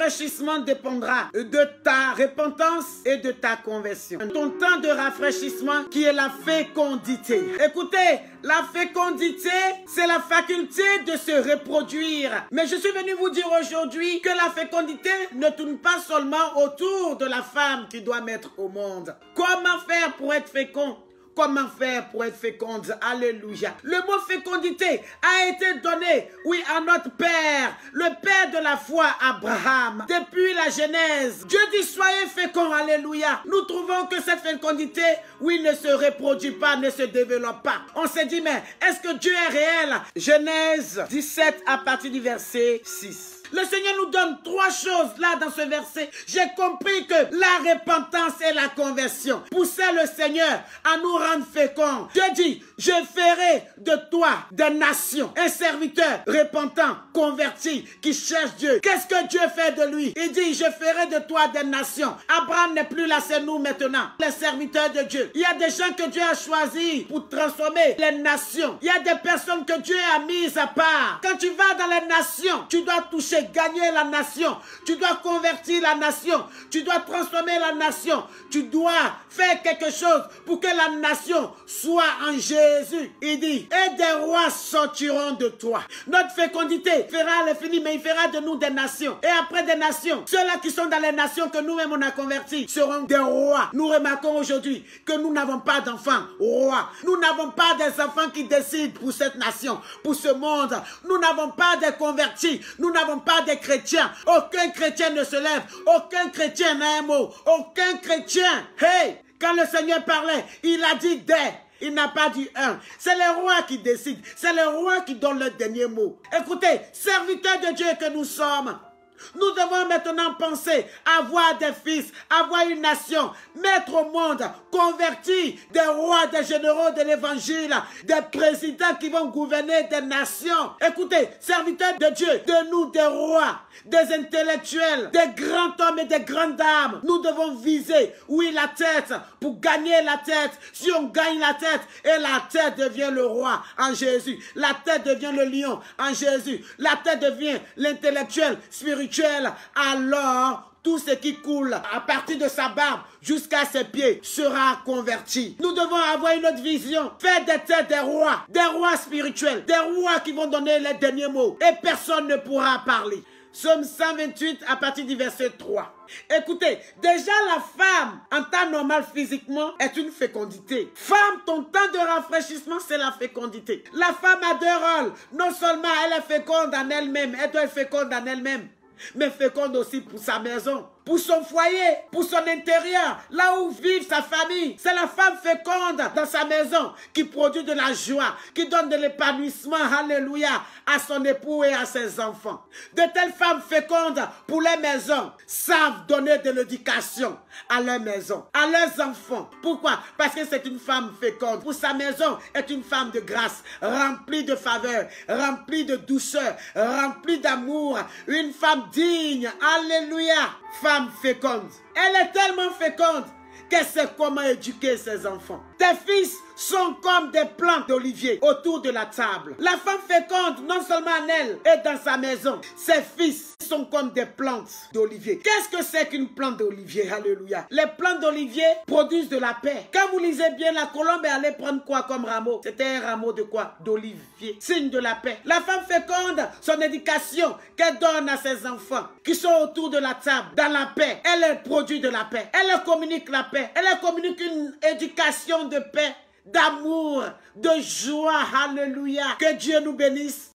rafraîchissement dépendra de ta repentance et de ta conversion. Ton temps de rafraîchissement qui est la fécondité. Écoutez, la fécondité, c'est la faculté de se reproduire. Mais je suis venu vous dire aujourd'hui que la fécondité ne tourne pas seulement autour de la femme qui doit mettre au monde. Comment faire pour être fécond? Comment faire pour être féconde? Alléluia. Le mot fécondité a été donné, oui, à notre Père, le Père de la foi, Abraham. Depuis la Genèse, Dieu dit soyez féconds, alléluia. Nous trouvons que cette fécondité, oui, ne se reproduit pas, ne se développe pas. On s'est dit, mais est-ce que Dieu est réel? Genèse 17 à partir du verset 6. Le Seigneur nous donne trois choses là dans ce verset. J'ai compris que la repentance et la conversion poussaient le Seigneur à nous rendre féconds. Dieu dit, je ferai de toi des nations, un serviteur repentant, converti, qui cherche Dieu. Qu'est-ce que Dieu fait de lui? Il dit, je ferai de toi des nations. Abraham n'est plus là, c'est nous maintenant, les serviteurs de Dieu. Il y a des gens que Dieu a choisis pour transformer les nations. Il y a des personnes que Dieu a mises à part. Quand tu vas dans les nations, tu dois toucher, gagner la nation, tu dois convertir la nation, tu dois transformer la nation, tu dois faire quelque chose pour que la nation soit en Jésus. Il dit, et des rois sortiront de toi. Notre fécondité fera l'infini, mais il fera de nous des nations. Et après des nations, ceux-là qui sont dans les nations que nous-mêmes on a convertis seront des rois. Nous remarquons aujourd'hui que nous n'avons pas d'enfants rois. Nous n'avons pas des enfants qui décident pour cette nation, pour ce monde. Nous n'avons pas des convertis. Nous n'avons pas des chrétiens. Aucun chrétien ne se lève. Aucun chrétien n'a un mot. Aucun chrétien. Hey! Quand le Seigneur parlait, il a dit des. Il n'a pas dit un. C'est les rois qui décident. C'est les rois qui donnent le dernier mot. Écoutez, serviteurs de Dieu que nous sommes, nous devons maintenant penser à avoir des fils, avoir une nation, mettre au monde, convertir des rois, des généraux de l'évangile, des présidents qui vont gouverner des nations. Écoutez, serviteurs de Dieu, de nous des rois, des intellectuels, des grands hommes et des grandes dames. Nous devons viser, oui, la tête, pour gagner la tête. Si on gagne la tête, et la tête devient le roi en Jésus. La tête devient le lion en Jésus. La tête devient l'intellectuel spirituel. Alors, tout ce qui coule à partir de sa barbe jusqu'à ses pieds sera converti. Nous devons avoir une autre vision. Faire des têtes des rois spirituels, des rois qui vont donner les derniers mots. Et personne ne pourra parler. Psaume 128 à partir du verset 3. Écoutez, déjà la femme en temps normal physiquement est une fécondité. Femme, ton temps de rafraîchissement c'est la fécondité. La femme a deux rôles. Non seulement elle est féconde en elle-même, elle doit être féconde en elle-même, mais féconde aussi pour sa maison, pour son foyer, pour son intérieur, là où vit sa famille. C'est la femme féconde dans sa maison qui produit de la joie, qui donne de l'épanouissement, alléluia, à son époux et à ses enfants. De telles femmes fécondes pour les maisons savent donner de l'éducation à leur maison, à leurs enfants. Pourquoi? Parce que c'est une femme féconde. Pour sa maison est une femme de grâce, remplie de faveur, remplie de douceur, remplie d'amour. Une femme digne, alléluia. Femme féconde. Elle est tellement féconde qu'elle sait comment éduquer ses enfants. Tes fils sont comme des plantes d'olivier autour de la table. La femme féconde, non seulement en elle et dans sa maison, ses fils sont comme des plantes d'olivier. Qu'est-ce que c'est qu'une plante d'olivier? Alléluia. Les plantes d'olivier produisent de la paix. Quand vous lisez bien, la colombe est allée prendre quoi comme rameau? C'était un rameau de quoi? D'olivier. Signe de la paix. La femme féconde, son éducation qu'elle donne à ses enfants qui sont autour de la table, dans la paix. Elle est produit de la paix. Elle leur communique la paix. Elle leur communique une éducation de paix, d'amour, de joie. Alléluia. Que Dieu nous bénisse.